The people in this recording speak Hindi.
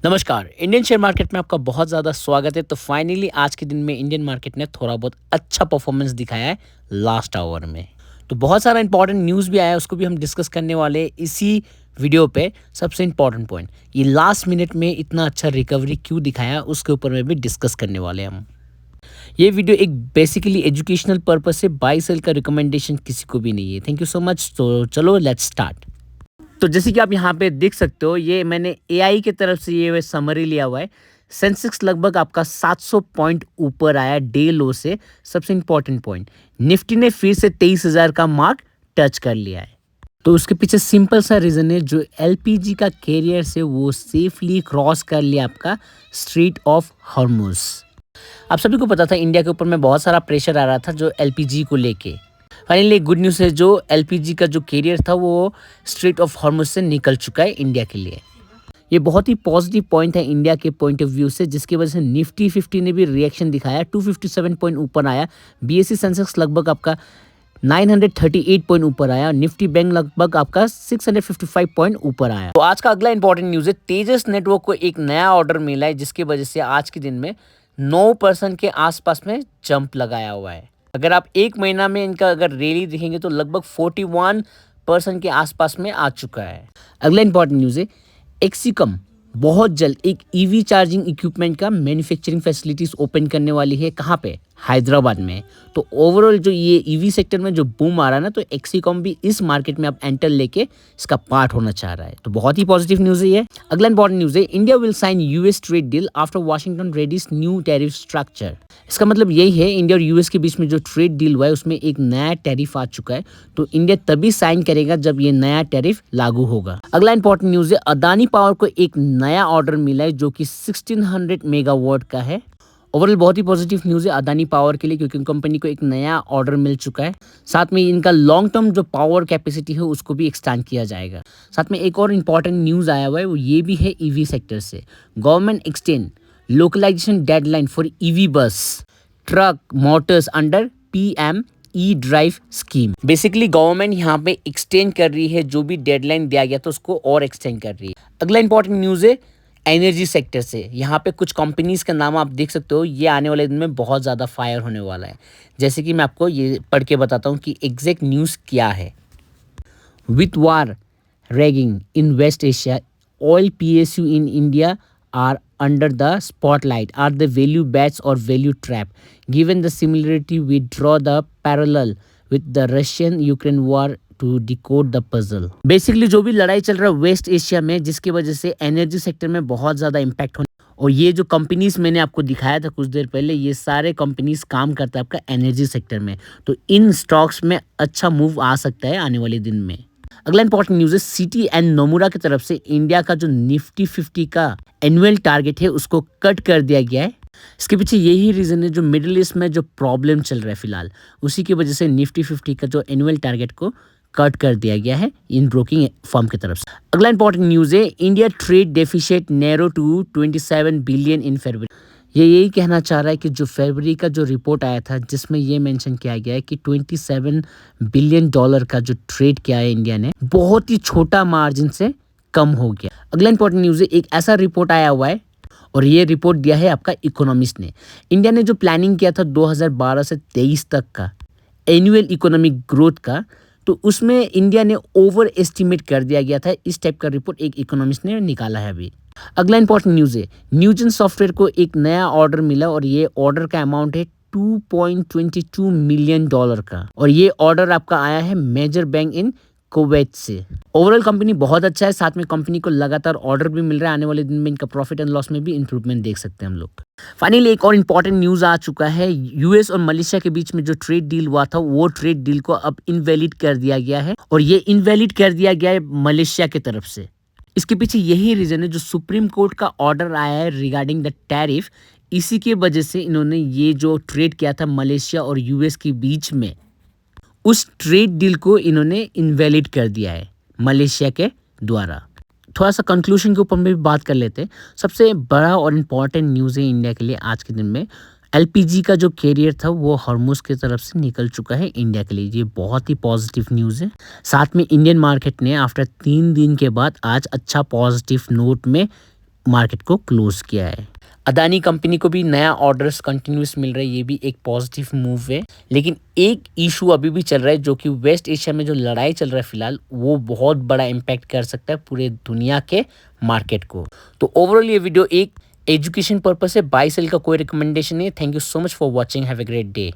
नमस्कार। इंडियन शेयर मार्केट में आपका बहुत ज़्यादा स्वागत है। तो फाइनली आज के दिन में इंडियन मार्केट ने थोड़ा बहुत अच्छा परफॉर्मेंस दिखाया है लास्ट आवर में। तो बहुत सारा इंपॉर्टेंट न्यूज़ भी आया है, उसको भी हम डिस्कस करने वाले हैं इसी वीडियो पे। सबसे इंपॉर्टेंट पॉइंट, ये लास्ट मिनट में इतना अच्छा रिकवरी क्यों दिखाया, उसके ऊपर में भी डिस्कस करने वाले हैं हम। ये वीडियो एक बेसिकली एजुकेशनल पर्पज से, बाई सेल का रिकमेंडेशन किसी को भी नहीं है। Thank you so much. तो चलो लेट्स स्टार्ट। तो जैसे कि आप यहाँ पे देख सकते हो, ये मैंने एआई की तरफ से ये समरी लिया हुआ है। सेंसेक्स लगभग आपका 700 पॉइंट ऊपर आया डे लो से। सबसे इंपॉर्टेंट पॉइंट, निफ्टी ने फिर से 23,000 का मार्क टच कर लिया है। तो उसके पीछे सिंपल सा रीज़न है, जो एलपीजी का कैरियर से वो सेफली क्रॉस कर लिया आपका स्ट्रेट ऑफ हॉर्मुज। आप सभी को पता था इंडिया के ऊपर में बहुत सारा प्रेशर आ रहा था जो एलपीजी को लेके। फाइनली गुड न्यूज़ है, जो एलपीजी का जो कैरियर था वो स्ट्रेट ऑफ हॉर्मुज से निकल चुका है इंडिया के लिए। ये बहुत ही पॉजिटिव पॉइंट है इंडिया के पॉइंट ऑफ व्यू से, जिसकी वजह से निफ्टी 50 ने भी रिएक्शन दिखाया। 257 पॉइंट ऊपर आया। बीएसई सेंसेक्स लगभग आपका 938 पॉइंट ऊपर आया। निफ्टी बैंक लगभग आपका 655 पॉइंट ऊपर आया। तो आज का अगला इंपॉर्टेंट न्यूज़ है, तेजस नेटवर्क को एक नया ऑर्डर मिला है, जिसकी वजह से आज के दिन में 9% के आसपास में जंप लगाया हुआ है। अगर आप एक महीना में इनका अगर रैली देखेंगे तो लगभग 41% के आसपास में आ चुका है। अगला इंपॉर्टेंट न्यूज़ है, एक्सिकम बहुत जल्द एक ईवी चार्जिंग इक्विपमेंट का मैन्युफैक्चरिंग फैसिलिटीज ओपन करने वाली है। कहाँ पे? हैदराबाद में। तो ओवरऑल जो ये ईवी सेक्टर में जो बूम आ रहा है ना, तो एक्सिकॉम भी इस मार्केट में अब एंटर लेके इसका पार्ट होना चाह रहा है। तो बहुत ही पॉजिटिव न्यूज़ है ये। अगला इंपॉर्टेंट न्यूज़ है, India will sign US trade deal after Washington readies new tariff structure. इसका मतलब यही है, इंडिया और यूएस के बीच में जो ट्रेड डील हुआ है उसमें एक नया टैरिफ आ चुका है। तो इंडिया तभी साइन करेगा जब ये नया टैरिफ लागू होगा। अगला इंपॉर्टेंट न्यूज़ है, अदानी पावर को एक नया ऑर्डर मिला है जो कि 1600 मेगावाट का है। ओवरऑल बहुत ही पॉजिटिव न्यूज़ है अदानी पावर के लिए, क्योंकि कंपनी को एक नया ऑर्डर मिल चुका है। साथ में इनका लॉन्ग टर्म जो पावर कैपेसिटी है उसको भी एक्सटेंड किया जाएगा। साथ में एक और इम्पॉर्टेंट न्यूज़ आया हुआ है, वो ये भी है ईवी सेक्टर से। Government extend localisation deadline for EV bus truck motors under PM E drive scheme. Basically government यहाँ पे एक्सटेंड कर रही है, जो भी डेडलाइन दिया गया था उसको और एक्सटेंड कर रही है। अगला इंपॉर्टेंट न्यूज़ है एनर्जी सेक्टर से। यहाँ पे कुछ कंपनीज का नाम आप देख सकते हो, ये आने वाले दिन में बहुत ज़्यादा फायर होने वाला है। जैसे कि मैं आपको ये पढ़ के बताता हूँ कि एग्जैक्ट न्यूज़ क्या है। With war raging in West Asia, oil PSU in India are under the spotlight. Are the value bets or value trap? Given the similarity, we draw the parallel with the Russian-Ukraine war to decode the puzzle. Basically जो भी लड़ाई चल रहा है वेस्ट एशिया में, जिसकी वजह से एनर्जी सेक्टर में बहुत ज़्यादा इम्पैक्ट होने, और ये जो कंपनीज मैंने आपको दिखाया था कुछ देर पहले, ये सारे कंपनीज काम करता है आपका एनर्जी सेक्टर में। तो इन स्टॉक्स में अच्छा मूव आ सकता है आने वाले दिन में। अगला इंपॉर्टेंट न्यूज़ है, सिटी एंड नोमुरा की तरफ से इंडिया का जो निफ्टी 50 का एनुअल टारगेट है उसको कट कर दिया गया है। इसके पीछे यही रीज़न है, जो मिडिल ईस्ट में जो प्रॉब्लम चल रहा है फिलहाल, उसी की वजह से निफ्टी 50 का जो एनुअल टारगेट को कट कर दिया गया है इन ब्रोकिंग फर्म की तरफ से। अगला इंपॉर्टेंट न्यूज़ है, India trade deficit narrow to 27 billion in February. ये यही कहना चाह रहा है कि जो फरवरी का जो रिपोर्ट आया था, जिसमें ये मेंशन किया गया है कि 27 बिलियन डॉलर का जो ट्रेड किया है इंडिया ने, बहुत ही छोटा मार्जिन से कम हो गया। अगला इंपॉर्टेंट न्यूज़ है, एक ऐसा रिपोर्ट आया हुआ है और ये रिपोर्ट दिया है आपका इकोनॉमिस्ट ने। इंडिया ने जो प्लानिंग किया था 2012 से 23 तक का एनुअल इकोनॉमिक ग्रोथ का, तो उसमें इंडिया ने ओवर एस्टिमेट कर दिया गया था। इस टाइप का रिपोर्ट एक इकोनॉमिस्ट ने निकाला है अभी। अगला इंपॉर्टेंट न्यूज़ है, न्यूजन सॉफ्टवेयर को एक नया ऑर्डर मिला और ये ऑर्डर का अमाउंट है 2.22 मिलियन डॉलर का, और ये ऑर्डर आपका आया है मेजर बैंक इन कुवैत से। ओवरऑल कंपनी बहुत अच्छा है, साथ में कंपनी को लगातार ऑर्डर भी मिल रहा है। आने वाले दिन में इनका प्रॉफिट एंड लॉस में भी इंप्रूवमेंट देख सकते हैं हम लोग। फाइनली एक और इम्पॉर्टेंट न्यूज़ आ चुका है, यूएस और मलेशिया के बीच में जो ट्रेड डील हुआ था, वो ट्रेड डील को अब इनवैलिड कर दिया गया है, और ये इनवैलिड कर दिया गया है मलेशिया की तरफ से। इसके पीछे यही रीज़न है, जो सुप्रीम कोर्ट का ऑर्डर आया है रिगार्डिंग द टैरिफ, इसी के वजह से इन्होंने ये जो ट्रेड किया था मलेशिया और यूएस के बीच में, उस ट्रेड डील को इन्होंने इनवैलिड कर दिया है मलेशिया के द्वारा। थोड़ा सा कंक्लूजन के ऊपर में भी बात कर लेते हैं। सबसे बड़ा और इम्पॉर्टेंट न्यूज़ है इंडिया के लिए आज के दिन में, एलपीजी का जो कैरियर था वो हॉर्मुज की तरफ से निकल चुका है इंडिया के लिए। ये बहुत ही पॉजिटिव न्यूज़ है। साथ में इंडियन मार्केट ने आफ्टर 3 दिन के बाद आज अच्छा पॉजिटिव नोट में मार्केट को क्लोज किया है। अदानी कंपनी को भी नया ऑर्डर्स कंटिन्यूस मिल रहा है, ये भी एक पॉजिटिव मूव है। लेकिन एक इशू अभी भी चल रहा है, जो कि वेस्ट एशिया में जो लड़ाई चल रहा है फिलहाल, वो बहुत बड़ा इम्पैक्ट कर सकता है पूरे दुनिया के मार्केट को। तो ओवरऑल ये वीडियो एक एजुकेशन पर्पस से, बाय सेल का कोई रिकमेंडेशन नहीं है। Thank you so much for watching, have a great day.